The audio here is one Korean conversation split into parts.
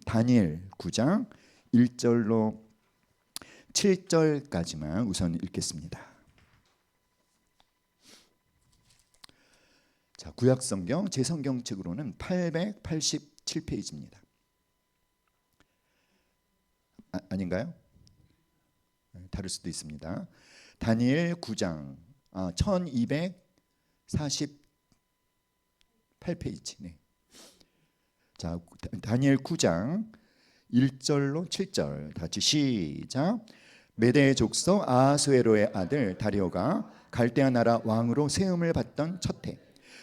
다니엘 9장 1절로 7절까지만 우선 읽겠습니다. 자, 구약성경 제 성경책으로는 887페이지입니다. 아닌가요? 다를 수도 있습니다. 다니엘 9장 1248페이지. 네. 자, 다니엘 9장 1절로 7절 같이 시작. 메대 족속 아하수에로의 아들 다리오가 갈대아 나라 왕으로 세움을 받던 첫 해,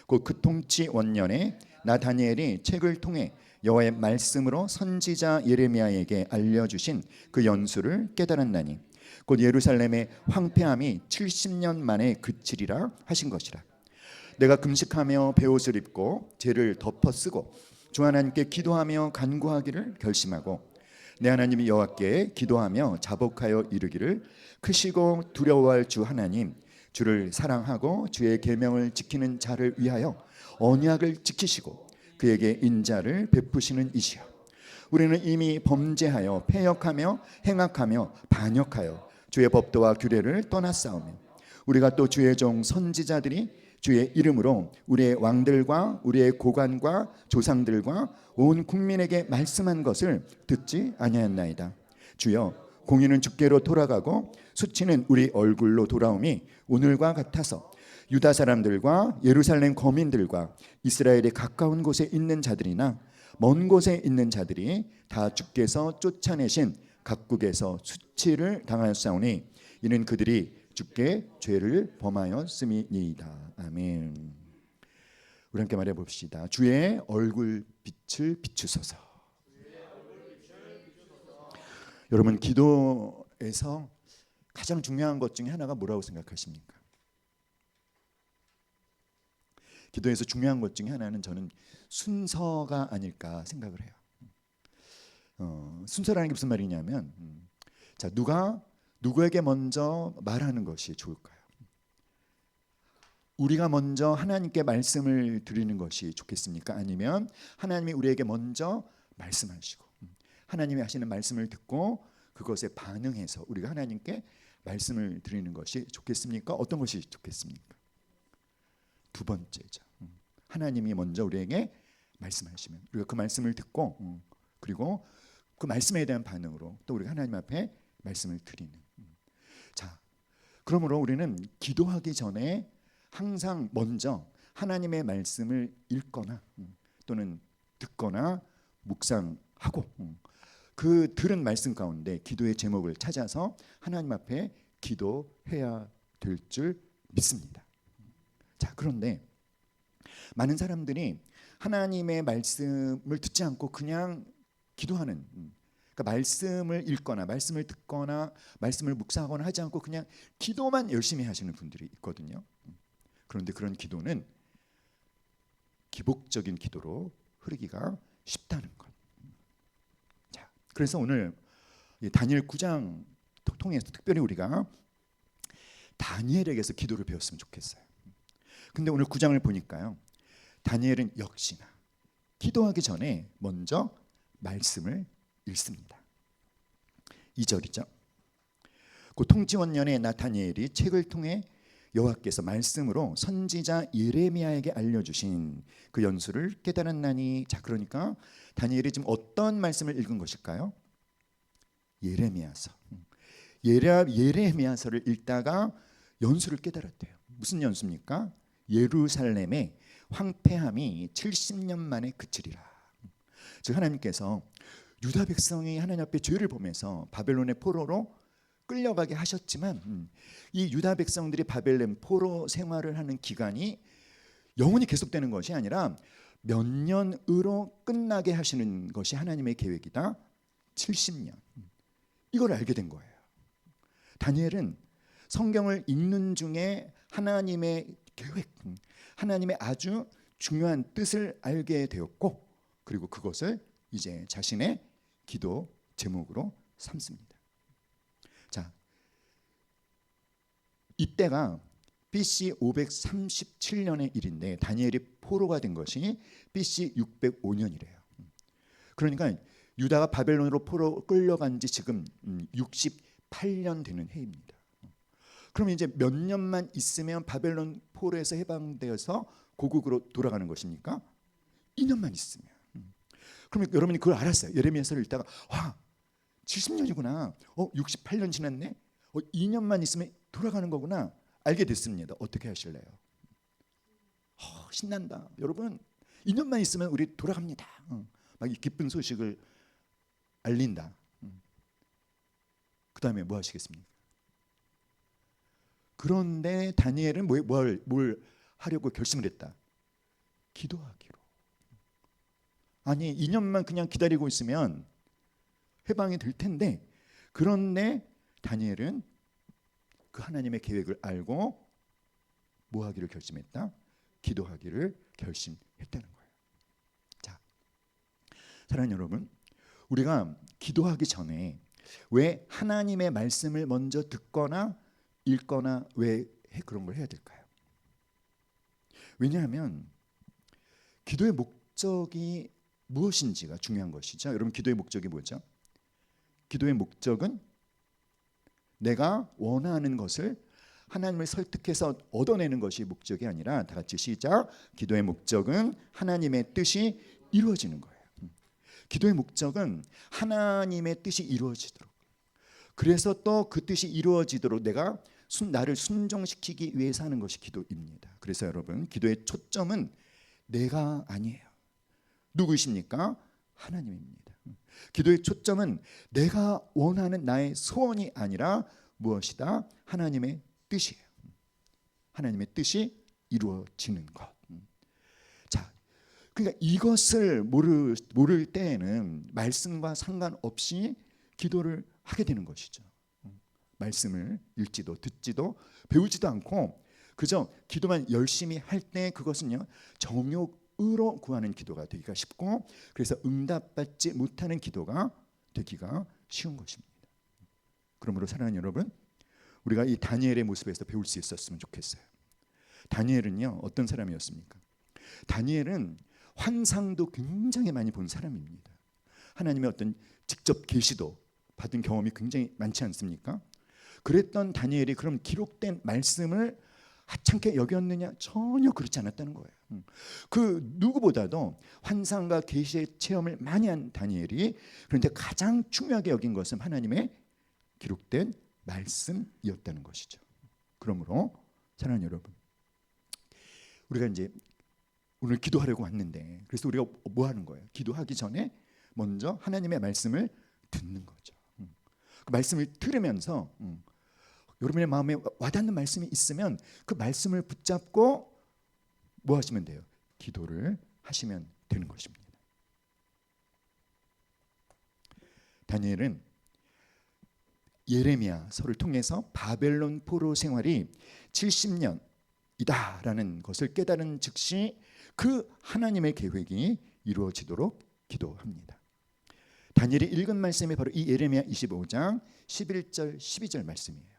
곧 그 통치 원년에 나 다니엘이 책을 통해 여호와의 말씀으로 선지자 예레미야에게 알려주신 그 연수를 깨달았나니 곧 예루살렘의 황폐함이 70년 만에 그치리라 하신 것이라. 내가 금식하며 베옷을 입고 죄를 덮어 쓰고 주 하나님께 기도하며 간구하기를 결심하고 내 하나님 여호와께 기도하며 자복하여 이르기를 크시고 두려워할 주 하나님, 주를 사랑하고 주의 계명을 지키는 자를 위하여 언약을 지키시고 그에게 인자를 베푸시는 이시여, 우리는 이미 범죄하여 패역하며 행악하며 반역하여 주의 법도와 규례를 떠났사오며 우리가 또 주의 종 선지자들이 주의 이름으로 우리의 왕들과 우리의 고관과 조상들과 온 국민에게 말씀한 것을 듣지 아니하였나이다. 주여, 공의는 주께로 돌아가고 수치는 우리 얼굴로 돌아옴이 오늘과 같아서 유다 사람들과 예루살렘 거민들과 이스라엘의 가까운 곳에 있는 자들이나 먼 곳에 있는 자들이 다 주께서 쫓아내신 각국에서 수치를 당하였사오니 이는 그들이 주께 죄를 범하였음이니이다. 아멘. 우리 함께 말해 봅시다. 주의 얼굴 빛을 비추소서. 여러분, 기도에서 가장 중요한 것 중에 하나가 뭐라고 생각하십니까? 기도에서 중요한 것 중에 하나는 저는 순서가 아닐까 생각을 해요. 순서라는 게 무슨 말이냐면, 자, 누가 누구에게 먼저 말하는 것이 좋을까요? 우리가 먼저 하나님께 말씀을 드리는 것이 좋겠습니까? 아니면 하나님이 우리에게 먼저 말씀하시고 하나님이 하시는 말씀을 듣고 그것에 반응해서 우리가 하나님께 말씀을 드리는 것이 좋겠습니까? 어떤 것이 좋겠습니까? 두 번째죠. 하나님이 먼저 우리에게 말씀하시면 우리가 그 말씀을 듣고 그리고 그 말씀에 대한 반응으로 또 우리가 하나님 앞에 말씀을 드리는. 자, 그러므로 우리는 기도하기 전에 항상 먼저 하나님의 말씀을 읽거나 또는 듣거나 묵상하고 그 들은 말씀 가운데 기도의 제목을 찾아서 하나님 앞에 기도해야 될 줄 믿습니다. 자, 그런데 많은 사람들이 하나님의 말씀을 듣지 않고 그냥 기도하는, 그러니까 말씀을 읽거나 말씀을 듣거나 말씀을 묵상하거나 하지 않고 그냥 기도만 열심히 하시는 분들이 있거든요. 그런데 그런 기도는 기복적인 기도로 흐르기가 쉽다는 것. 자, 그래서 오늘 다니엘 9장 통해서 특별히 우리가 다니엘에게서 기도를 배웠으면 좋겠어요. 근데 오늘 9장을 보니까요, 다니엘은 역시나 기도하기 전에 먼저 말씀을 읽습니다. 2절이죠. 그 통치원년에 나 다니엘이 책을 통해 여호와께서 말씀으로 선지자 예레미야에게 알려주신 그 연수를 깨달았나니. 자, 그러니까 다니엘이 지금 어떤 말씀을 읽은 것일까요? 예레미야서. 예레미야서를 읽다가 연수를 깨달았대요. 무슨 연수입니까? 예루살렘의 황폐함이 70년 만에 그치리라. 즉 하나님께서 유다 백성이 하나님 앞에 죄를 보면서 바벨론의 포로로 끌려가게 하셨지만 이 유다 백성들이 바벨론 포로 생활을 하는 기간이 영원히 계속되는 것이 아니라 몇 년으로 끝나게 하시는 것이 하나님의 계획이다. 70년. 이걸 알게 된 거예요. 다니엘은 성경을 읽는 중에 하나님의 계획, 하나님의 아주 중요한 뜻을 알게 되었고, 그리고 그것을 이제 자신의 기도 제목으로 삼습니다. 자, 이때가 BC 537년의 일인데 다니엘이 포로가 된 것이 BC 605년이래요. 그러니까 유다가 바벨론으로 포로 끌려간 지 지금 68년 되는 해입니다. 그럼 이제 몇 년만 있으면 바벨론 포로에서 해방되어서 고국으로 돌아가는 것입니까? 2년만 있으면. 그러면 여러분이 그걸 알았어요. 예레미야서를 읽다가 와 70년이구나. 68년 지났네. 2년만 있으면 돌아가는 거구나. 알게 됐습니다. 어떻게 하실래요? 신난다. 여러분 2년만 있으면 우리 돌아갑니다. 막 이 기쁜 소식을 알린다. 그 다음에 뭐 하시겠습니까? 그런데 다니엘은 뭘 하려고 결심을 했다. 기도하기로. 아니 2년만 그냥 기다리고 있으면 해방이 될 텐데, 그런데 다니엘은 그 하나님의 계획을 알고 뭐 하기를 결심했다? 기도하기를 결심했다는 거예요. 자, 사랑하는 여러분, 우리가 기도하기 전에 왜 하나님의 말씀을 먼저 듣거나 읽거나 왜 그런 걸 해야 될까요? 왜냐하면 기도의 목적이 무엇인지가 중요한 것이죠. 여러분 기도의 목적이 뭐죠? 기도의 목적은 내가 원하는 것을 하나님을 설득해서 얻어내는 것이 목적이 아니라, 다 같이 시작. 기도의 목적은 하나님의 뜻이 이루어지는 거예요. 기도의 목적은 하나님의 뜻이 이루어지도록, 그래서 또 그 뜻이 이루어지도록 내가 나를 순종시키기 위해서 하는 것이 기도입니다. 그래서 여러분 기도의 초점은 내가 아니에요. 누구이십니까? 하나님입니다. 기도의 초점은 내가 원하는 나의 소원이 아니라 무엇이다? 하나님의 뜻이에요. 하나님의 뜻이 이루어지는 것. 자, 그러니까 이것을 모를 때에는 말씀과 상관없이 기도를 하게 되는 것이죠. 말씀을 읽지도 듣지도 배우지도 않고 그저 기도만 열심히 할 때 그것은요 정욕으로 구하는 기도가 되기가 쉽고, 그래서 응답받지 못하는 기도가 되기가 쉬운 것입니다. 그러므로 사랑하는 여러분, 우리가 이 다니엘의 모습에서 배울 수 있었으면 좋겠어요. 다니엘은요 어떤 사람이었습니까? 다니엘은 환상도 굉장히 많이 본 사람입니다. 하나님의 어떤 직접 계시도 받은 경험이 굉장히 많지 않습니까? 그랬던 다니엘이 그럼 기록된 말씀을 하찮게 여겼느냐? 전혀 그렇지 않았다는 거예요. 그 누구보다도 환상과 계시의 체험을 많이 한 다니엘이, 그런데 가장 중요하게 여긴 것은 하나님의 기록된 말씀이었다는 것이죠. 그러므로 사랑하는 여러분, 우리가 이제 오늘 기도하려고 왔는데, 그래서 우리가 뭐 하는 거예요? 기도하기 전에 먼저 하나님의 말씀을 듣는 거죠. 그 말씀을 들으면서 여러분의 마음에 와닿는 말씀이 있으면 그 말씀을 붙잡고 뭐 하시면 돼요? 기도를 하시면 되는 것입니다. 다니엘은 예레미야서를 통해서 바벨론 포로 생활이 70년이다라는 것을 깨달은 즉시 그 하나님의 계획이 이루어지도록 기도합니다. 다니엘이 읽은 말씀이 바로 이 예레미야 25장 11절 12절 말씀이에요.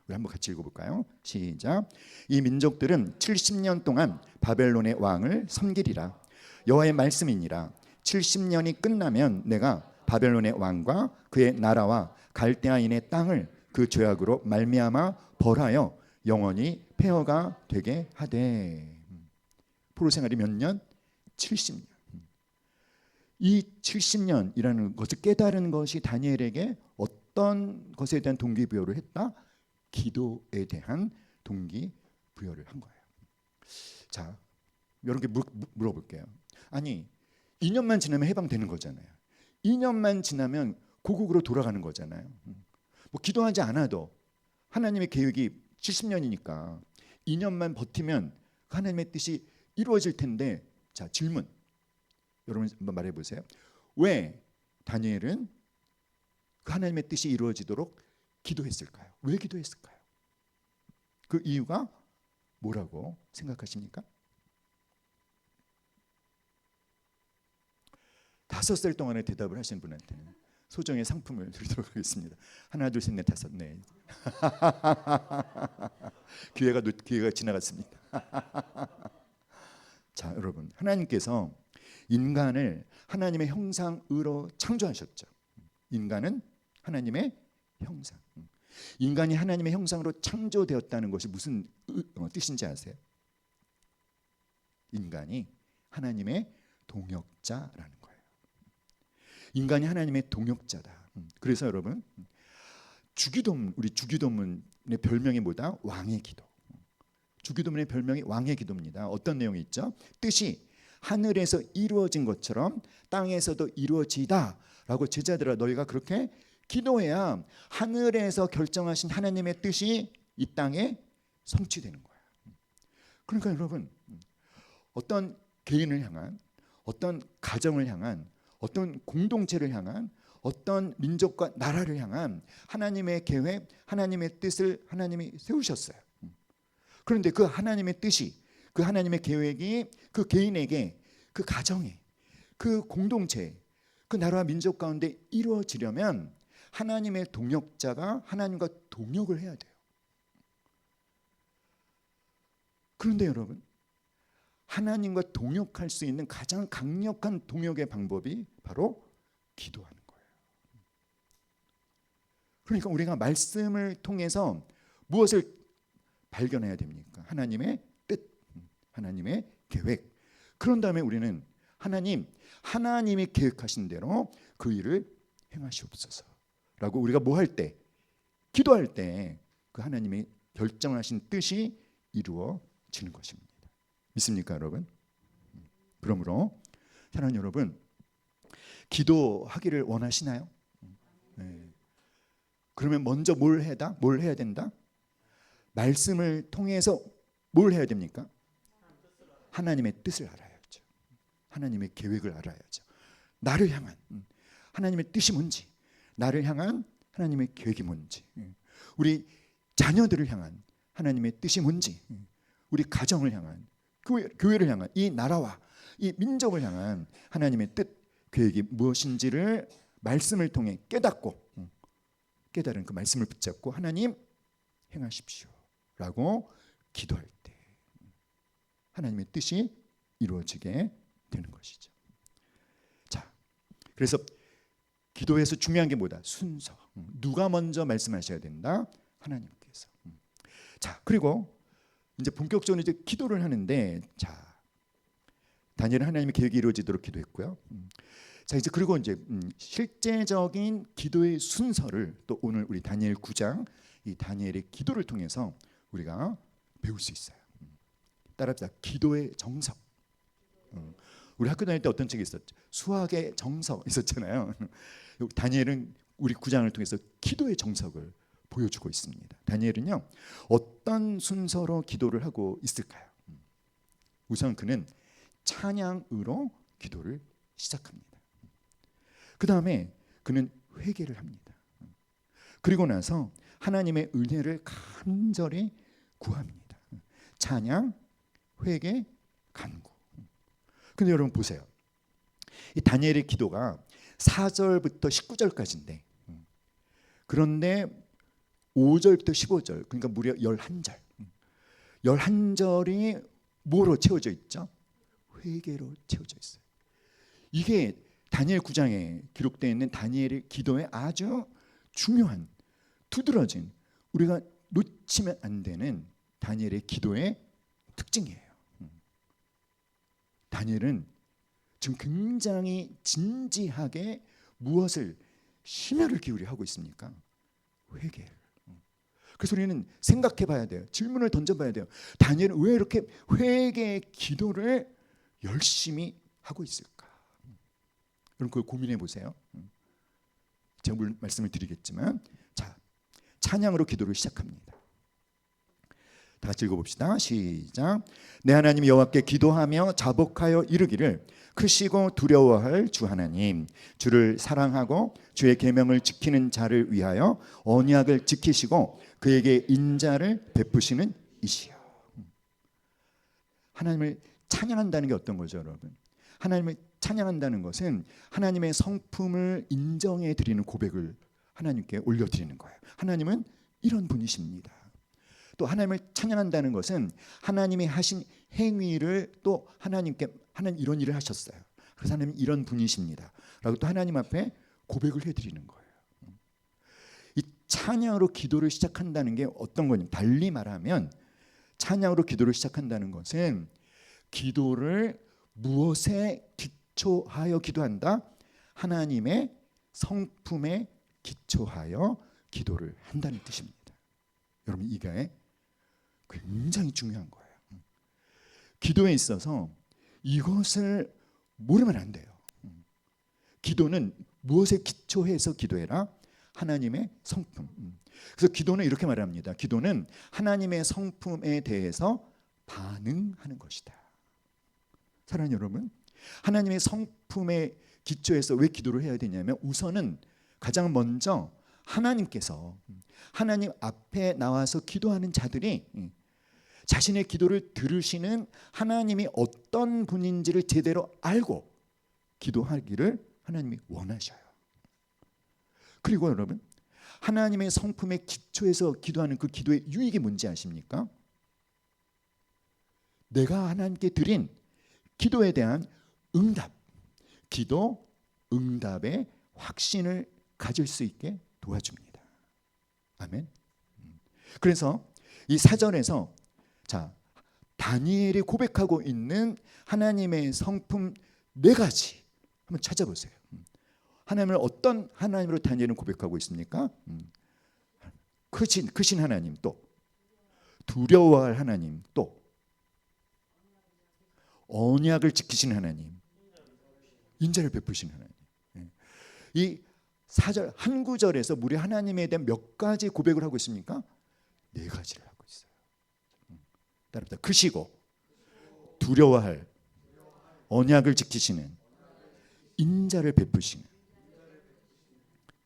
우리 한번 같이 읽어볼까요? 시작. 이 민족들은 70년 동안 바벨론의 왕을 섬기리라. 여호와의 말씀이니라. 70년이 끝나면 내가 바벨론의 왕과 그의 나라와 갈대아인의 땅을 그 죄악으로 말미암아 벌하여 영원히 폐허가 되게 하되. 포로 생활이 몇 년? 70년. 이 70년이라는 것을 깨달은 것이 다니엘에게 어떤 것에 대한 동기부여를 했다? 기도에 대한 동기부여를 한 거예요. 자, 여러분께 물어볼게요. 아니 2년만 지나면 해방되는 거잖아요. 2년만 지나면 고국으로 돌아가는 거잖아요. 뭐 기도하지 않아도 하나님의 계획이 70년이니까 2년만 버티면 하나님의 뜻이 이루어질 텐데, 자 질문 여러분 한번 말해 보세요. 왜 다니엘은 그 하나님의 뜻이 이루어지도록 기도했을까요? 왜 기도했을까요? 그 이유가 뭐라고 생각하십니까? 5살 동안의 대답을 하신 분한테는 소정의 상품을 드리도록 하겠습니다. 하나, 둘, 셋, 넷, 다섯. 네. 기회가 지나갔습니다. 자, 여러분, 하나님께서 인간을 하나님의 형상으로 창조하셨죠. 인간은 하나님의 형상. 인간이 하나님의 형상으로 창조되었다는 것이 무슨 뜻인지 아세요? 인간이 하나님의 동역자라는 거예요. 인간이 하나님의 동역자다. 그래서 여러분, 우리 주기도문의 별명이 뭐다? 왕의 기도. 주기도문의 별명이 왕의 기도입니다. 어떤 내용이 있죠? 뜻이 하늘에서 이루어진 것처럼 땅에서도 이루어지다 라고 제자들아 너희가 그렇게 기도해야 하늘에서 결정하신 하나님의 뜻이 이 땅에 성취되는 거야. 그러니까 여러분, 어떤 개인을 향한, 어떤 가정을 향한, 어떤 공동체를 향한, 어떤 민족과 나라를 향한 하나님의 계획, 하나님의 뜻을 하나님이 세우셨어요. 그런데 그 하나님의 뜻이, 그 하나님의 계획이 그 개인에게, 그 가정에, 그 공동체에, 그 나라와 민족 가운데 이루어지려면 하나님의 동역자가 하나님과 동역을 해야 돼요. 그런데 여러분, 하나님과 동역할 수 있는 가장 강력한 동역의 방법이 바로 기도하는 거예요. 그러니까 우리가 말씀을 통해서 무엇을 발견해야 됩니까? 하나님의 뜻, 하나님의 계획. 그런 다음에 우리는 하나님이 계획하신 대로 그 일을 행하시옵소서라고 우리가 뭐 할 때, 기도할 때 그 하나님이 결정하신 뜻이 이루어지는 것입니다. 믿습니까, 여러분? 그러므로 사랑하는 여러분, 기도하기를 원하시나요? 네. 그러면 먼저 뭘 해야 된다? 말씀을 통해서 뭘 해야 됩니까? 하나님의 뜻을 알아야죠. 하나님의 계획을 알아야죠. 나를 향한 하나님의 뜻이 뭔지, 나를 향한 하나님의 계획이 뭔지, 우리 자녀들을 향한 하나님의 뜻이 뭔지, 우리 가정을 향한, 교회를 향한, 이 나라와 이 민족을 향한 하나님의 뜻, 계획이 무엇인지를 말씀을 통해 깨달은 그 말씀을 붙잡고 하나님 행하십시오 라고 기도할 때 하나님의 뜻이 이루어지게 되는 것이죠. 자, 그래서 기도에서 중요한 게 뭐다? 순서. 누가 먼저 말씀하셔야 된다? 하나님께서. 자, 그리고 이제 본격적으로 이제 기도를 하는데, 자, 다니엘은 하나님의 계획이 이루어지도록 기도했고요. 자, 이제 그리고 이제 실제적인 기도의 순서를 또 오늘 우리 다니엘 9장 이 다니엘의 기도를 통해서 우리가 배울 수 있어요. 따라합시다. 기도의 정석. 우리 학교 다닐 때 어떤 책이 있었죠? 수학의 정석 있었잖아요. 다니엘은 우리 9장을 통해서 기도의 정석을 보여주고 있습니다. 다니엘은요, 어떤 순서로 기도를 하고 있을까요? 우선 그는 찬양으로 기도를 시작합니다. 그 다음에 그는 회개를 합니다. 그리고 나서 하나님의 은혜를 간절히 구합니다. 찬양, 회개, 간구. 근데 여러분 보세요. 이 다니엘의 기도가 4절부터 19절까지인데, 그런데 5절부터 15절, 그러니까 무려 11절. 11절이 뭐로 채워져 있죠? 회개로 채워져 있어요. 이게 다니엘 9장에 기록되어 있는 다니엘의 기도에 아주 중요한, 두드러진, 우리가 놓치면 안 되는 다니엘의 기도의 특징이에요. 다니엘은 지금 굉장히 진지하게 무엇을 심혈을 기울여 하고 있습니까? 회개를. 그래서 우리는 생각해 봐야 돼요. 질문을 던져 봐야 돼요. 다니엘은 왜 이렇게 회개의 기도를 열심히 하고 있을까? 여러분 그걸 고민해 보세요. 제가 말씀을 드리겠지만, 자, 찬양으로 기도를 시작합니다. 다 같이 읽어봅시다. 시작. 내 하나님 여호와께 기도하며 자복하여 이르기를, 크시고 두려워할 주 하나님, 주를 사랑하고 주의 계명을 지키는 자를 위하여 언약을 지키시고 그에게 인자를 베푸시는 이시여. 하나님을 찬양한다는 게 어떤 거죠, 여러분? 하나님을 찬양한다는 것은 하나님의 성품을 인정해 드리는 고백을 하나님께 올려드리는 거예요. 하나님은 이런 분이십니다. 또 하나님을 찬양한다는 것은 하나님이 하신 행위를 또 하나님께 하나님 이런 일을 하셨어요. 그래서 하나님 이런 분이십니다 라고 또 하나님 앞에 고백을 해드리는 거예요. 이 찬양으로 기도를 시작한다는 게 어떤 거냐, 달리 말하면 찬양으로 기도를 시작한다는 것은 기도를 무엇에 기초하여 기도한다? 하나님의 성품에 기초하여 기도를 한다는 뜻입니다. 여러분, 이게 굉장히 중요한 거예요. 기도에 있어서 이것을 모르면 안 돼요. 기도는 무엇에 기초해서 기도해라? 하나님의 성품. 그래서 기도는 이렇게 말합니다. 기도는 하나님의 성품에 대해서 반응하는 것이다. 사랑하는 여러분, 하나님의 성품에 기초해서 왜 기도를 해야 되냐면, 우선은 가장 먼저 하나님께서, 하나님 앞에 나와서 기도하는 자들이 자신의 기도를 들으시는 하나님이 어떤 분인지를 제대로 알고 기도하기를 하나님이 원하셔요. 그리고 여러분, 하나님의 성품에 기초해서 기도하는 그 기도의 유익이 뭔지 아십니까? 내가 하나님께 드린 기도에 대한 응답, 기도 응답의 확신을 가질 수 있게 도와줍니다. 아멘. 그래서 이 사절에서 자, 다니엘이 고백하고 있는 하나님의 성품 4가지 한번 찾아보세요. 하나님을 어떤 하나님으로 다니엘은 고백하고 있습니까? 크신 하나님, 또 두려워할 하나님, 또 언약을 지키신 하나님, 인자를 베푸신 하나님. 이 4절 한 구절에서 무려 하나님에 대한 몇 가지 고백을 하고 있습니까? 4가지를 하고 있어요. 따라합니다. 크시고 두려워할, 언약을 지키시는, 인자를 베푸시는.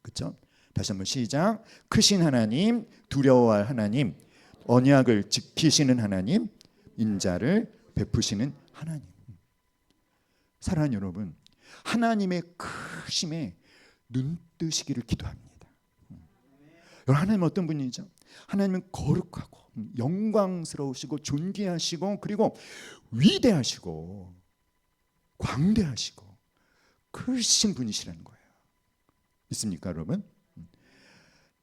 그렇죠? 다시 한번 시작. 크신 하나님, 두려워할 하나님, 언약을 지키시는 하나님, 인자를 베푸시는 하나님. 사랑하는 여러분, 하나님의 크심에 눈뜨시기를 기도합니다. 여러분, 하나님은 어떤 분이죠? 하나님은 거룩하고 영광스러우시고 존귀하시고 그리고 위대하시고 광대하시고 크신 분이시라는 거예요. 있습니까, 여러분?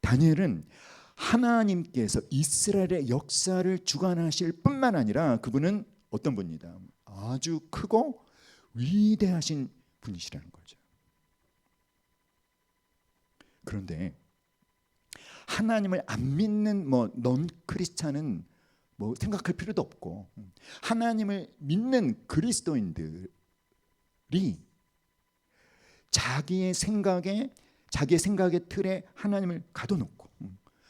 다니엘은 하나님께서 이스라엘의 역사를 주관하실 뿐만 아니라 그분은 어떤 분이다? 아주 크고 위대하신 분이시라는 거죠. 그런데 하나님을 안 믿는 넌 크리스찬은 생각할 필요도 없고, 하나님을 믿는 그리스도인들이 자기의 생각의 틀에 하나님을 가둬놓고,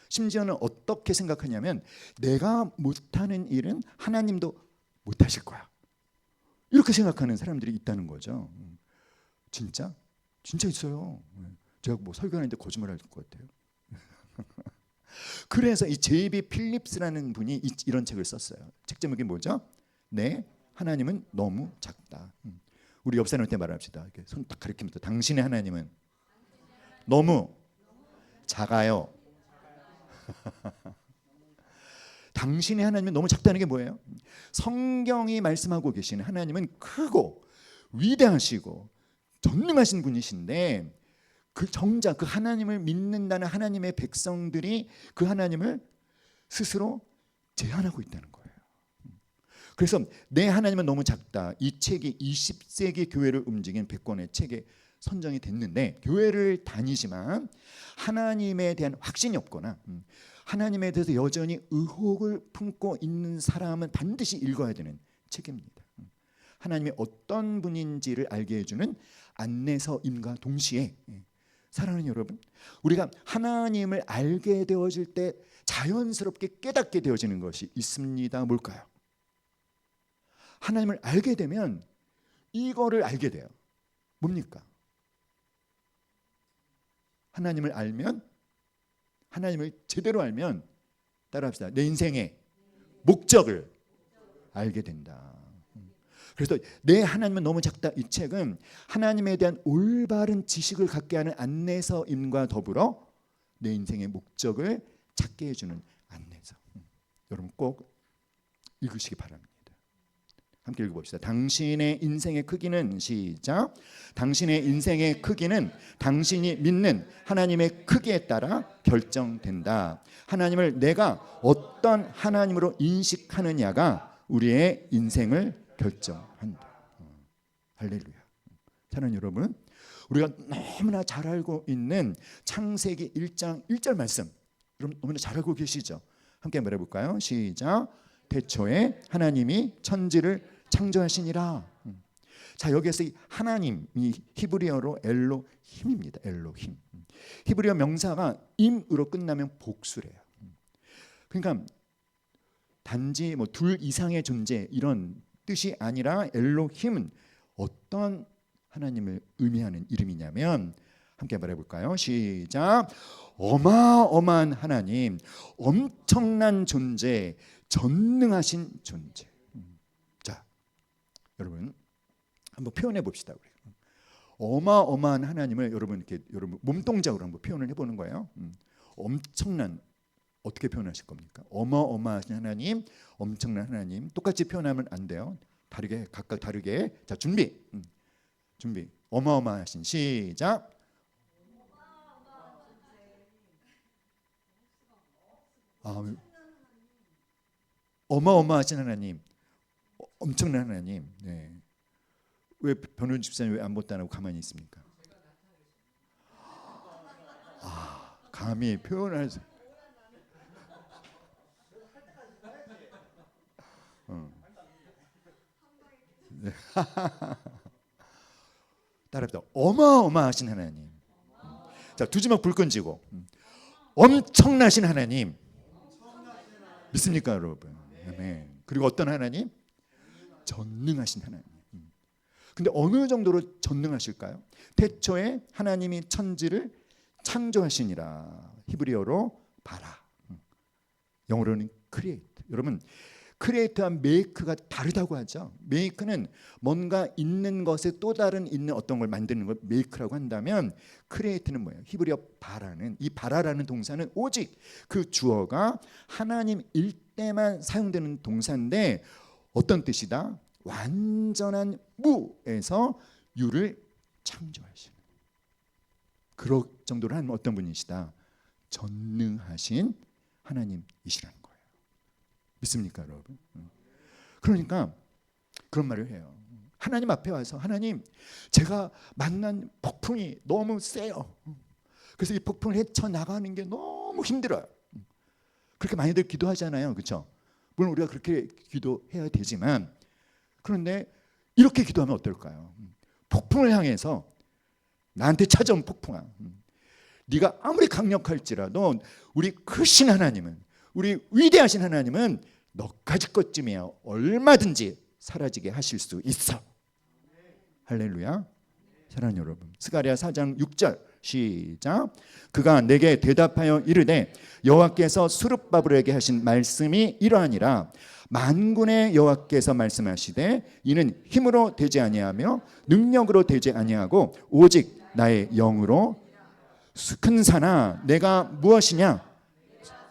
심지어는 어떻게 생각하냐면 내가 못하는 일은 하나님도 못하실 거야, 이렇게 생각하는 사람들이 있다는 거죠. 진짜 있어요. 제가 설교하는데 거짓말할 것 같아요. 그래서 이 제이비 필립스라는 분이 이런 책을 썼어요. 책 제목이 뭐죠? 네, 하나님은 너무 작다. 우리 옆 사람한테 말합시다. 이렇게 손 딱 가리키면서, 당신의 하나님은 너무 작아요. 당신의 하나님은 너무 작다는 게 뭐예요? 성경이 말씀하고 계시는 하나님은 크고 위대하시고 전능하신 분이신데, 정작 그 하나님을 믿는다는 하나님의 백성들이 그 하나님을 스스로 제한하고 있다는 거예요. 그래서 내 하나님은 너무 작다. 이 책이 20세기 교회를 움직인 100권의 책에 선정이 됐는데, 교회를 다니지만 하나님에 대한 확신이 없거나 하나님에 대해서 여전히 의혹을 품고 있는 사람은 반드시 읽어야 되는 책입니다. 하나님이 어떤 분인지를 알게 해주는 안내서임과 동시에, 사랑하는 여러분, 우리가 하나님을 알게 되어질 때 자연스럽게 깨닫게 되어지는 것이 있습니다. 뭘까요? 하나님을 알게 되면 이거를 알게 돼요. 뭡니까? 하나님을 알면, 하나님을 제대로 알면, 따라합시다, 내 인생의 목적을 알게 된다. 그래서 내 하나님은 너무 작다, 이 책은 하나님에 대한 올바른 지식을 갖게 하는 안내서임과 더불어 내 인생의 목적을 찾게 해주는 안내서. 여러분 꼭 읽으시기 바랍니다. 함께 읽어봅시다. 당신의 인생의 크기는 시작. 당신의 인생의 크기는 당신이 믿는 하나님의 크기에 따라 결정된다. 하나님을 내가 어떤 하나님으로 인식하느냐가 우리의 인생을 결정한다. 할렐루야. 사랑하는 여러분, 우리가 너무나 잘 알고 있는 창세기 1장 1절 말씀, 여러분 너무나 잘 알고 계시죠? 함께 말해볼까요? 시작. 태초에 하나님이 천지를 창조하시니라. 자, 여기에서 이 하나님이 히브리어로 엘로힘입니다. 엘로힘. 히브리어 명사가 임으로 끝나면 복수래요. 그러니까 단지 뭐 둘 이상의 존재 이런 뜻이 아니라 엘로힘은 어떤 하나님을 의미하는 이름이냐면 함께 말해볼까요? 시작. 어마어마한 하나님, 엄청난 존재, 전능하신 존재. 자, 여러분 한번 표현해 봅시다. 우리. 어마어마한 하나님을 여러분 이렇게 여러분 몸동작으로 한번 표현을 해보는 거예요. 엄청난 어떻게 표현하실 겁니까? 어마어마하신 하나님, 엄청난 하나님. 똑같이 표현하면 안 돼요. 다르게 각각 다르게. 자, 준비. 어마어마하신 시작. 어마어마하신 하나님, 엄청난 하나님. 네. 왜 변호준 집사님 왜 아무것도 안 하고 가만히 있습니까? 감히 표현할 수. 네. 따라합시다. 어마어마하신 하나님. 자, 두 주먹 불끈 쥐고 엄청나신 하나님. 믿습니까, 여러분? 아멘. 그리고 어떤 하나님? 전능하신 하나님. 근데 어느 정도로 전능하실까요? 태초에 하나님이 천지를 창조하시니라. 히브리어로 바라. 영어로는 create. 여러분, 크리에이트와 메이크가 다르다고 하죠. 메이크는 뭔가 있는 것에 또 다른 있는 어떤 걸 만드는 걸 메이크라고 한다면, 크리에이트는 뭐예요? 히브리어 바라는, 이 바라라는 동사는 오직 그 주어가 하나님일 때만 사용되는 동사인데 어떤 뜻이다? 완전한 무에서 유를 창조하시는, 그럴 정도로 한 어떤 분이시다? 전능하신 하나님이시라는 거예요. 믿습니까, 여러분? 그러니까 그런 말을 해요. 하나님 앞에 와서, 하나님, 제가 만난 폭풍이 너무 세요. 그래서 이 폭풍을 헤쳐나가는 게 너무 힘들어요. 그렇게 많이들 기도하잖아요. 그렇죠? 물론 우리가 그렇게 기도해야 되지만, 그런데 이렇게 기도하면 어떨까요? 폭풍을 향해서, 나한테 찾아온 폭풍아, 네가 아무리 강력할지라도 우리 크신 하나님은, 우리 위대하신 하나님은 너까지 것쯤이야 얼마든지 사라지게 하실 수 있어. 할렐루야. 사랑하는 여러분, 스가랴 4장 6절 시작. 그가 내게 대답하여 이르되 여호와께서 스룹바벨에게 하신 말씀이 이러하니라. 만군의 여호와께서 말씀하시되 이는 힘으로 되지 아니하며 능력으로 되지 아니하고 오직 나의 영으로. 큰 산아, 내가 무엇이냐?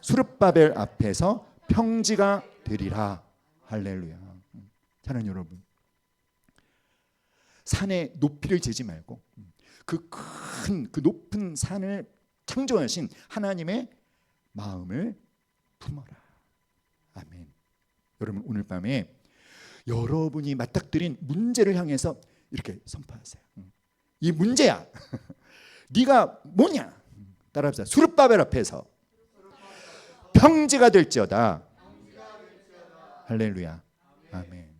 스룹바벨 앞에서 평지가 되리라. 할렐루야. 사랑하는 여러분, 산의 높이를 재지 말고 그 큰, 그 높은 산을 창조하신 하나님의 마음을 품어라. 아멘. 여러분, 오늘 밤에 여러분이 맞닥뜨린 문제를 향해서 이렇게 선포하세요. 이 문제야. 네가 뭐냐? 따라합시다. 스룹바벨 앞에서 평지가 될지어다. 할렐루야. 아멘.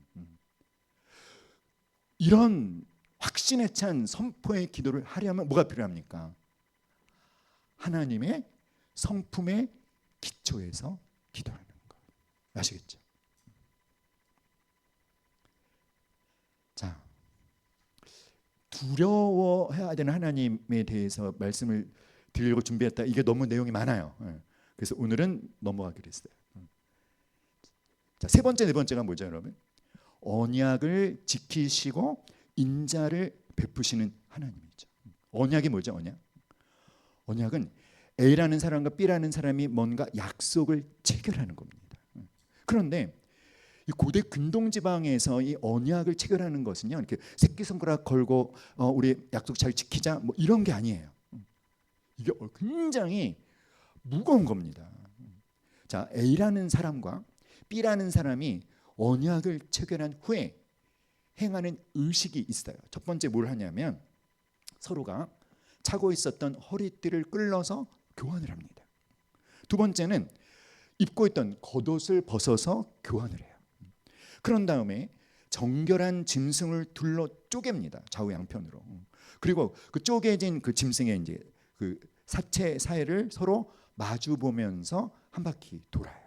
이런 확신에 찬 선포의 기도를 하려면 뭐가 필요합니까? 하나님의 성품의 기초에서 기도하는 것. 아시겠죠? 자, 두려워해야 되는 하나님에 대해서 말씀을 드리려고 준비했다. 이게 너무 내용이 많아요. 그래서 오늘은 넘어가기로 했어요. 자, 세 번째, 네 번째가 뭐죠, 여러분? 언약을 지키시고 인자를 베푸시는 하나님이죠. 언약이 뭐죠, 언약? 언약은 A라는 사람과 B라는 사람이 뭔가 약속을 체결하는 겁니다. 그런데 이 고대 근동 지방에서 이 언약을 체결하는 것은요, 이렇게 새끼손가락 걸고 우리 약속 잘 지키자 뭐 이런 게 아니에요. 이게 굉장히 무거운 겁니다. 자, A라는 사람과 B라는 사람이 언약을 체결한 후에 행하는 의식이 있어요. 첫 번째 뭘 하냐면 서로가 차고 있었던 허리띠를 끌어서 교환을 합니다. 두 번째는 입고 있던 겉옷을 벗어서 교환을 해요. 그런 다음에 정결한 짐승을 둘러 쪼갭니다. 좌우 양편으로. 그리고 그 쪼개진 그 짐승의 이제 그 사체 사이를 서로 마주 보면서 한 바퀴 돌아요.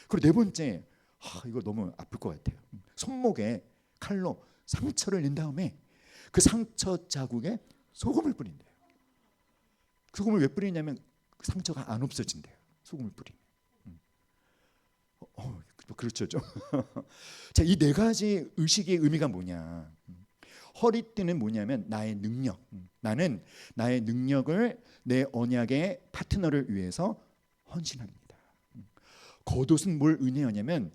그리고 네 번째, 이거 너무 아플 것 같아요. 손목에 칼로 상처를 낸 다음에 그 상처 자국에 소금을 뿌린대요. 소금을 왜 뿌리냐면 그 상처가 안 없어진대요. 소금을 뿌리면. 그렇죠. 자, 이 네 가지 의식의 의미가 뭐냐? 허리띠는 뭐냐면 나의 능력. 나는 나의 능력을 내 언약의 파트너를 위해서 헌신합니다. 겉옷은 뭘 의미하냐면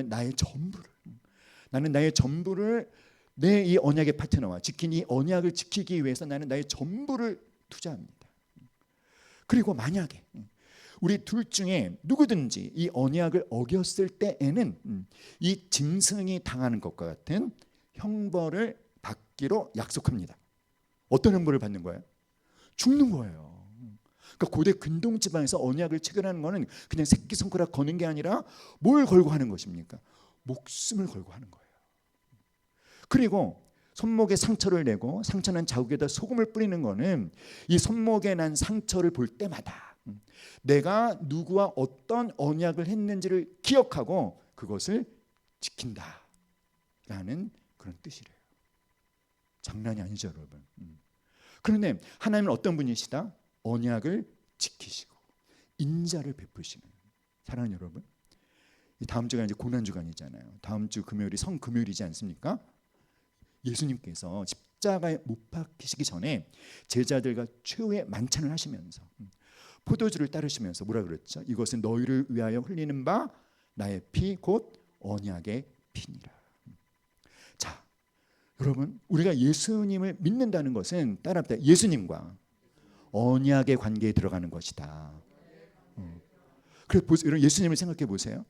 나의 전부를. 나는 나의 전부를 내 이 언약의 파트너와 지킨 이 언약을 지키기 위해서 나는 나의 전부를 투자합니다. 그리고 만약에 우리 둘 중에 누구든지 이 언약을 어겼을 때에는 이 짐승이 당하는 것과 같은 형벌을 받기로 약속합니다. 어떤 형벌을 받는 거예요? 죽는 거예요. 그러니까 고대 근동 지방에서 언약을 체결하는 것은 그냥 새끼손가락 거는 게 아니라 뭘 걸고 하는 것입니까? 목숨을 걸고 하는 거예요. 그리고 손목에 상처를 내고 상처난 자국에다 소금을 뿌리는 것은 이 손목에 난 상처를 볼 때마다 내가 누구와 어떤 언약을 했는지를 기억하고 그것을 지킨다라는 그런 뜻이래요. 장난이 아니죠, 여러분. 그런데 하나님은 어떤 분이시다? 언약을 지키시고 인자를 베푸시는. 사랑하는 여러분, 이 다음 주가 이제 고난 주간이잖아요. 다음 주 금요일이 성금요일이지 않습니까? 예수님께서 십자가에 못 박히시기 전에 제자들과 최후의 만찬을 하시면서 포도주를 따르시면서 뭐라 그랬죠? 이것은 너희를 위하여 흘리는 바 나의 피 곧 언약의 피니라. 자, 여러분, 우리가 예수님을 믿는다는 것은 따라합니다. 예수님과 언약의 관계에 들어가는 것이다. 그래서 보세요. 예수님을 생각해 보세요.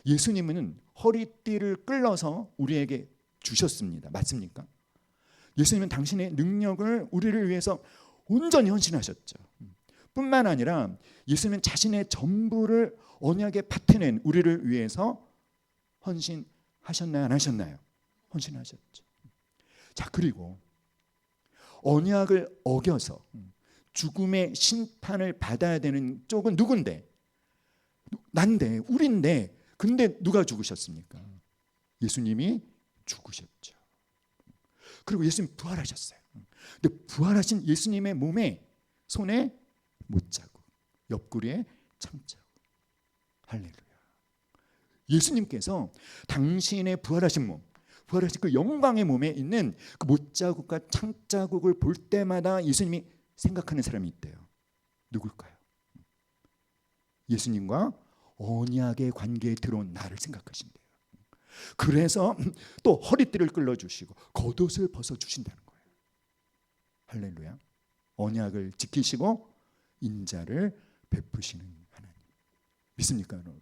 예수님은 허리띠를 끌어서 우리에게 주셨습니다. 맞습니까? 예수님은 당신의 능력을 우리를 위해서 온전히 헌신하셨죠. 뿐만 아니라 예수님은 자신의 전부를 언약에 파트낸 우리를 위해서 헌신하셨나요? 안 하셨나요? 헌신하셨죠. 자, 그리고 언약을 어겨서 죽음의 심판을 받아야 되는 쪽은 누군데? 난데, 우린데. 근데 누가 죽으셨습니까? 예수님이 죽으셨죠. 그리고 예수님 부활하셨어요. 근데 부활하신 예수님의 몸에 손에 못자국, 옆구리에 창자국. 할렐루야. 예수님께서 당신의 부활하신 몸, 부활하신 그 영광의 몸에 있는 그 못자국과 창자국을 볼 때마다 예수님이 생각하는 사람이 있대요. 누굴까요? 예수님과 언약의 관계에 들어온 나를 생각하신대요. 그래서 또 허리띠를 끌어주시고 겉옷을 벗어주신다는 거예요. 할렐루야. 언약을 지키시고 인자를 베푸시는 하나님. 믿습니까, 여러분?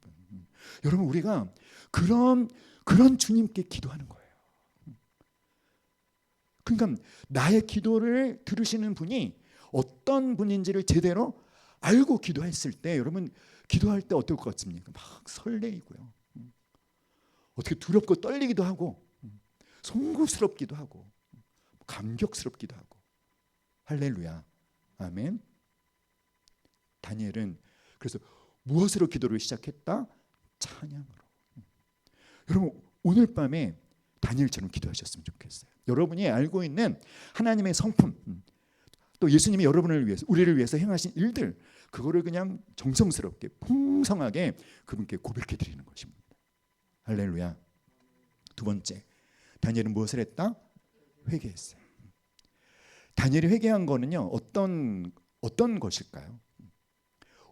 여러분, 우리가 그런 주님께 기도하는 거예요. 그러니까 나의 기도를 들으시는 분이 어떤 분인지를 제대로 알고 기도했을 때 여러분 기도할 때 어떨 것 같습니까? 막 설레이고요. 어떻게 두렵고 떨리기도 하고 송구스럽기도 하고 감격스럽기도 하고. 할렐루야. 아멘. 다니엘은 그래서 무엇으로 기도를 시작했다? 찬양으로. 여러분, 오늘 밤에 다니엘처럼 기도하셨으면 좋겠어요. 여러분이 알고 있는 하나님의 성품, 또 예수님이 여러분을 위해서, 우리를 위해서 행하신 일들, 그거를 그냥 정성스럽게 풍성하게 그분께 고백해 드리는 것입니다. 할렐루야. 두 번째, 다니엘은 무엇을 했다? 회개했어요. 다니엘이 회개한 거는요, 어떤 것일까요?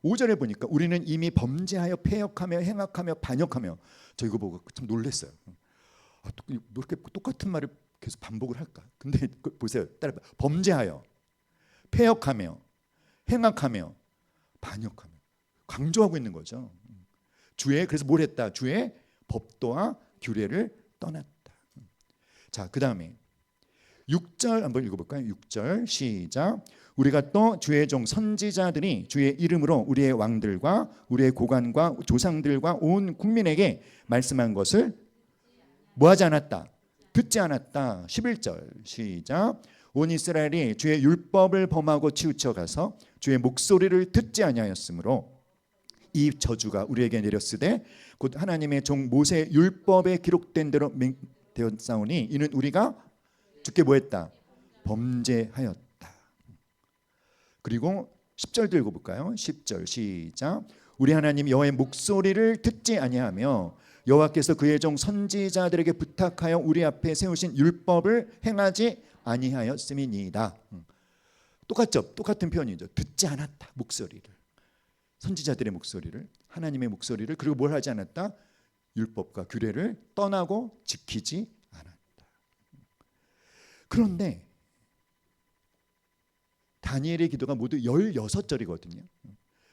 5절에 보니까 우리는 이미 범죄하여 패역하며 행악하며 반역하며, 저 이거 보고 참 놀랐어요. 뭐 이렇게 똑같은 말을 계속 반복을 할까? 근데 보세요. 따라봐. 범죄하여 패역하며 행악하며 반역하며, 강조하고 있는 거죠. 그래서 뭘 했다? 주의 법도와 규례를 떠났다. 자, 그 다음에 6절 한번 읽어볼까요? 6절 시작. 우리가 또 주의 종 선지자들이 주의 이름으로 우리의 왕들과 우리의 고관과 조상들과 온 국민에게 말씀한 것을 뭐하지 않았다? 듣지 않았다. 11절 시작. 온 이스라엘이 주의 율법을 범하고 치우쳐 가서 주의 목소리를 듣지 아니하였으므로 이 저주가 우리에게 내렸으되 곧 하나님의 종 모세의 율법에 기록된 대로 되었사오니 이는 우리가 주께 뭐했다? 범죄하였다. 그리고 10절도 읽어볼까요? 10절 시작. 우리 하나님 여호와의 목소리를 듣지 아니하며 여호와께서 그의 종 선지자들에게 부탁하여 우리 앞에 세우신 율법을 행하지 아니하였음이니이다. 똑같죠? 똑같은 표현이죠. 듣지 않았다. 목소리를, 선지자들의 목소리를, 하나님의 목소리를, 그리고 뭘 하지 않았다? 율법과 규례를 떠나고 지키지 않았다. 그런데 다니엘의 기도가 모두 16절이거든요.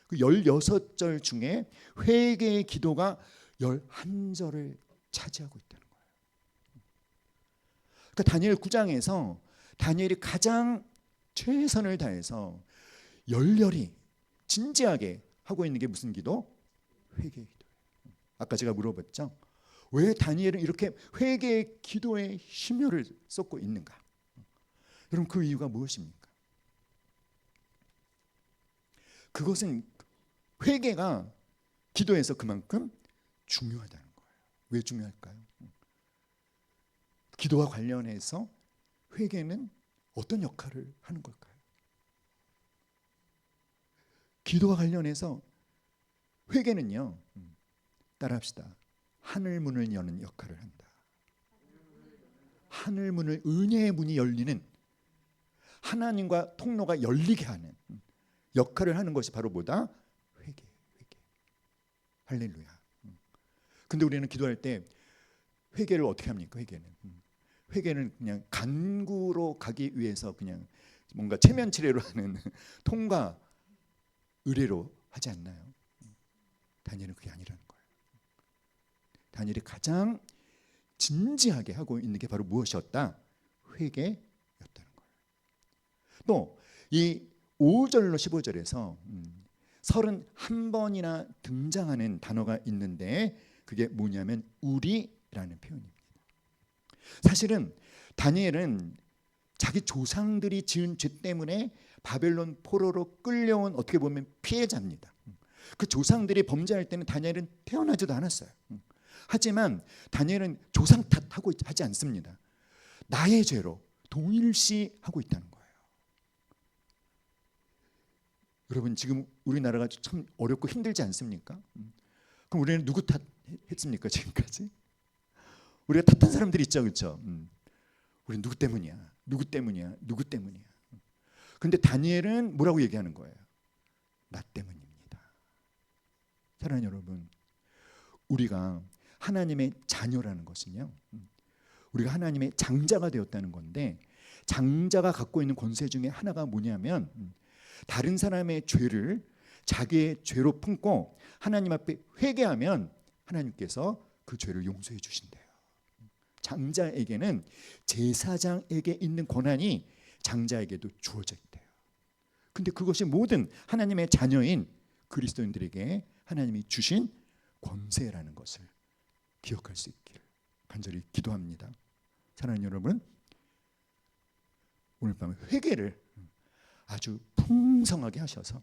그 16절 중에 회개의 기도가 11절을 차지하고 있다는 거예요. 그러니까 다니엘 9장에서 다니엘이 가장 최선을 다해서 열렬히 진지하게 하고 있는 게 무슨 기도? 회개의 기도예요. 아까 제가 물어봤죠. 왜 다니엘은 이렇게 회개의 기도에 심혈을 쏟고 있는가? 여러분, 그 이유가 무엇입니까? 그것은 회개가 기도에서 그만큼 중요하다는 거예요. 왜 중요할까요? 기도와 관련해서 회개는 어떤 역할을 하는 걸까요? 기도와 관련해서 회개는요, 따라합시다. 하늘 문을 여는 역할을 한다. 하늘 문을, 은혜의 문이 열리는, 하나님과 통로가 열리게 하는 역할을 하는 것이 바로 뭐다? 회개. 할렐루야. 근데 우리는 기도할 때 회개를 어떻게 합니까? 회개는 그냥 간구로 가기 위해서 그냥 뭔가 체면치레로 하는 통과 의례로 하지 않나요? 다니엘은 그게 아니라는 거예요. 다니엘이 가장 진지하게 하고 있는 게 바로 무엇이었다? 회개였다는 거예요. 또 이 5절로 15절에서 31번이나 등장하는 단어가 있는데 그게 뭐냐면 우리라는 표현입니다. 사실은 다니엘은 자기 조상들이 지은 죄 때문에 바벨론 포로로 끌려온, 어떻게 보면 피해자입니다. 그 조상들이 범죄할 때는 다니엘은 태어나지도 않았어요. 하지만 다니엘은 조상 탓하고 하지 않습니다. 나의 죄로 동일시하고 있다는 거예요. 여러분, 지금 우리나라가 참 어렵고 힘들지 않습니까? 그럼 우리는 누구 탓했습니까 지금까지? 우리가 탓한 사람들이 있죠, 그렇죠? 우리 누구 때문이야? 근데 다니엘은 뭐라고 얘기하는 거예요? 나 때문입니다. 사랑하는 여러분, 우리가 하나님의 자녀라는 것은요, 우리가 하나님의 장자가 되었다는 건데, 장자가 갖고 있는 권세 중에 하나가 뭐냐면 다른 사람의 죄를 자기의 죄로 품고 하나님 앞에 회개하면 하나님께서 그 죄를 용서해 주신대요. 장자에게는 제사장에게 있는 권한이 장자에게도 주어져 있대요. 근데 그것이 모든 하나님의 자녀인 그리스도인들에게 하나님이 주신 권세라는 것을 기억할 수 있기를 간절히 기도합니다. 사랑하는 여러분, 오늘 밤에 회개를 아주 풍성하게 하셔서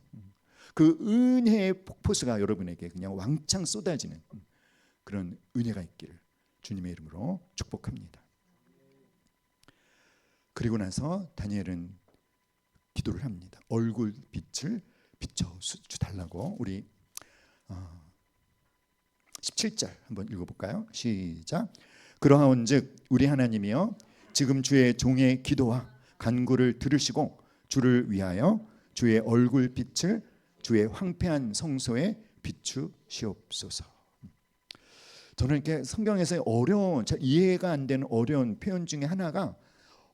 그 은혜의 폭포수가 여러분에게 그냥 왕창 쏟아지는 그런 은혜가 있기를 주님의 이름으로 축복합니다. 그리고 나서 다니엘은 기도를 합니다. 얼굴 빛을 비춰달라고. 우리 17절 한번 읽어볼까요? 시작. 그러하온즉 우리 하나님이여 지금 주의 종의 기도와 간구를 들으시고 주를 위하여 주의 얼굴 빛을 주의 황폐한 성소에 비추시옵소서. 저는 이렇게 성경에서 어려운, 이해가 안 되는 어려운 표현 중에 하나가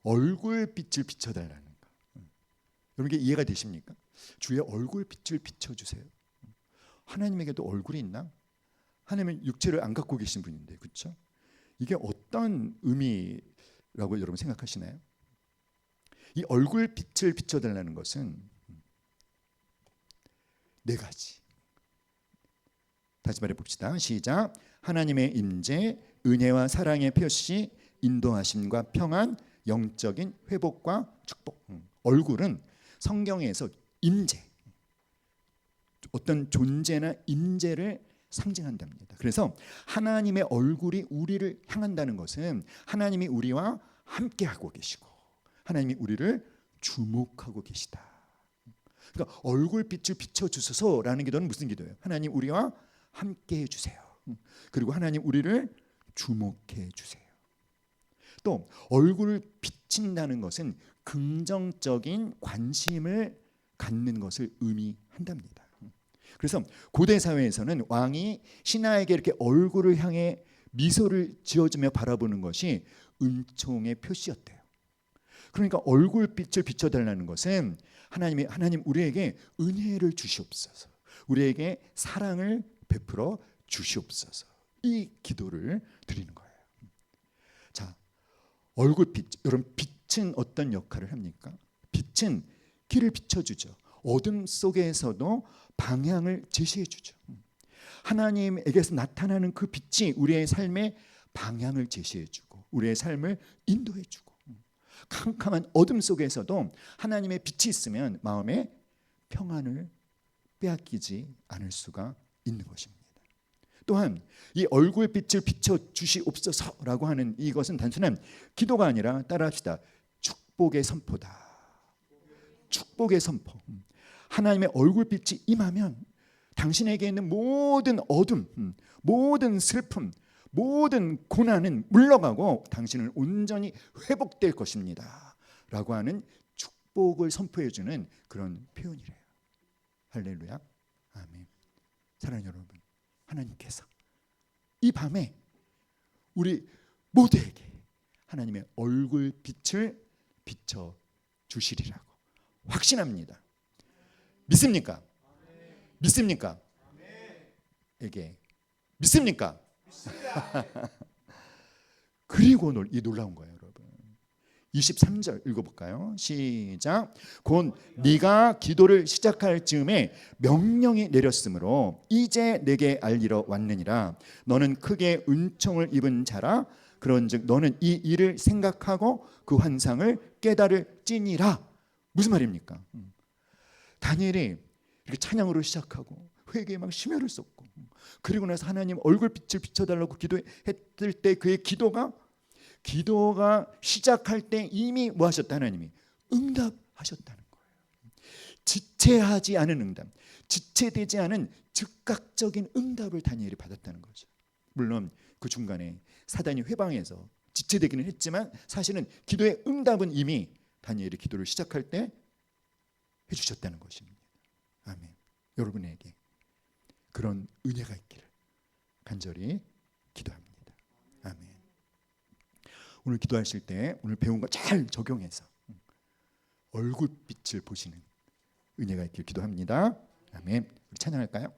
얼굴빛을 비춰달라는 거. 여러분, 이게 이해가 되십니까? 주의 얼굴빛을 비춰주세요. 하나님에게도 얼굴이 있나? 하나님은 육체를 안 갖고 계신 분인데, 그렇죠? 이게 어떤 의미라고 여러분 생각하시나요? 이 얼굴빛을 비춰달라는 것은 네 가지. 다시 말해봅시다. 시작. 하나님의 임재, 은혜와 사랑의 표시, 인도하심과 평안, 영적인 회복과 축복. 얼굴은 성경에서 임재, 어떤 존재나 임재를 상징한답니다. 그래서 하나님의 얼굴이 우리를 향한다는 것은 하나님이 우리와 함께하고 계시고 하나님이 우리를 주목하고 계시다. 그러니까 얼굴빛을 비춰주소서라는 기도는 무슨 기도예요? 하나님 우리와 함께해 주세요. 그리고 하나님 우리를 주목해 주세요. 또 얼굴을 비친다는 것은 긍정적인 관심을 갖는 것을 의미한답니다. 그래서 고대 사회에서는 왕이 신하에게 이렇게 얼굴을 향해 미소를 지어주며 바라보는 것이 은총의 표시였대요. 그러니까 얼굴빛을 비춰달라는 것은 하나님 우리에게 은혜를 주시옵소서, 우리에게 사랑을 베풀어 주시옵소서, 이 기도를 드리는 거예요. 자, 얼굴빛, 여러분 빛은 어떤 역할을 합니까? 빛은 길을 비춰주죠. 어둠 속에서도 방향을 제시해 주죠. 하나님에게서 나타나는 그 빛이 우리의 삶의 방향을 제시해 주고 우리의 삶을 인도해 주고, 캄캄한 어둠 속에서도 하나님의 빛이 있으면 마음에 평안을 빼앗기지 않을 수가 있는 것입니다. 또한 이 얼굴빛을 비춰주시옵소서라고 하는 이것은 단순한 기도가 아니라, 따라합시다, 축복의 선포다. 축복의 선포. 하나님의 얼굴빛이 임하면 당신에게 있는 모든 어둠, 모든 슬픔, 모든 고난은 물러가고 당신은 온전히 회복될 것입니다 라고 하는 축복을 선포해 주는 그런 표현이래요. 할렐루야. 아멘. 사랑하는 여러분, 하나님께서 이 밤에 우리 모두에게 하나님의 얼굴빛을 비춰 주시리라고 확신합니다. 믿습니까? 믿습니까? 에게 믿습니까? 그리고 이 놀라운 거예요, 여러분. 23절 읽어볼까요? 시작. 곧 네가 기도를 시작할 즈음에 명령이 내렸으므로 이제 내게 알리러 왔느니라. 너는 크게 은총을 입은 자라. 그런즉 너는 이 일을 생각하고 그 환상을 깨달을지니라. 무슨 말입니까? 다니엘이 이렇게 찬양으로 시작하고 회개에 막 심혈을 쏟고, 그리고 나서 하나님 얼굴빛을 비춰달라고 기도했을 때 그의 기도가 시작할 때 이미 뭐 하셨다? 하나님이 응답하셨다는 거예요. 지체하지 않은 응답, 지체되지 않은 즉각적인 응답을 다니엘이 받았다는 거죠. 물론 그 중간에 사단이 회방해서 지체되기는 했지만 사실은 기도의 응답은 이미 다니엘이 기도를 시작할 때 해주셨다는 것입니다. 아멘. 여러분에게 그런 은혜가 있기를 간절히 기도합니다. 아멘. 오늘 기도하실 때 오늘 배운 거 잘 적용해서 얼굴빛을 보시는 은혜가 있기를 기도합니다. 아멘. 우리 찬양할까요?